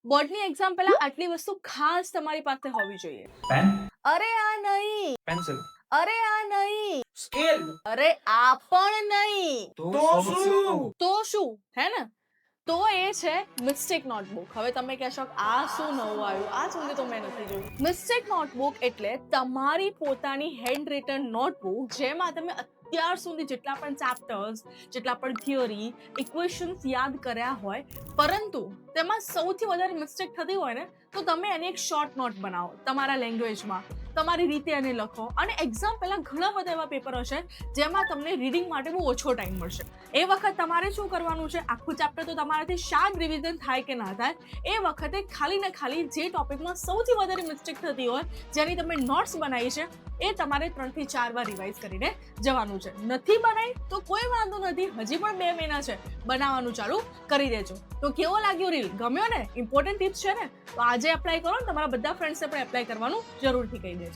બોર્ડની એક્ઝામ પહેલા આટલી વસ્તુ ખાસ તમારી પાસે હોવી જોઈએ. પેન, અરે આ નહીં, પેન્સિલ, અરે આ નહીં, સ્કેલ. અરે આ પણ નહીં. તો શું? તો શું હે ને? તો એ છે મિસ્ટેક નોટબુક. હવે તમે કહેશો કે આ શું નવું આવ્યું, આ સુધી તો મેં નથી જોયું. મિસ્ટેક નોટબુક એટલે તમારી પોતાની હેન્ડ રિટન નોટબુક, જેમાં તમે અત્યાર સુધી જેટલા પણ ચેપ્ટર્સ, જેટલા પણ થિયરી, ઇક્વેશન્સ યાદ કર્યા હોય, પરંતુ તેમાં સૌથી વધારે મિસ્ટેક થતી હોય ને, તો તમે એની એક શોર્ટ નોટ બનાવો તમારા લેંગ્વેજમાં, તમારી રીતે એને લખો. અને એક્ઝામ પહેલાં ઘણા બધા એવા પેપર હશે જેમાં તમને રીડિંગ માટે બહુ ઓછો ટાઈમ મળશે. એ વખત તમારે શું કરવાનું છે, આખું ચેપ્ટર તો તમારાથી શાર્પ રિવિઝન થાય કે ના થાય, એ વખતે ખાલી ને ખાલી જે ટોપિકમાં સૌથી વધારે મિસ્ટેક થતી હોય, જેની તમે નોટ્સ બનાવી છે, એ તમારે 3 થી 4 વાર રિવાઇઝ કરીને જવાનું છે. નથી બનાવી તો કોઈ વાંધો નથી, હજી પણ 2 મહિના છે, બનાવવાનું ચાલુ કરી દેજો. તો કેવો લાગ્યો રીલ? ગમ્યો ને? ઇમ્પોર્ટન્ટ ટિપ્સ છે ને? તો આજે એપ્લાય કરો ને તમારા બધા ફ્રેન્ડ્સને પણ એપ્લાય કરવાનું જરૂરથી કહી દેજો.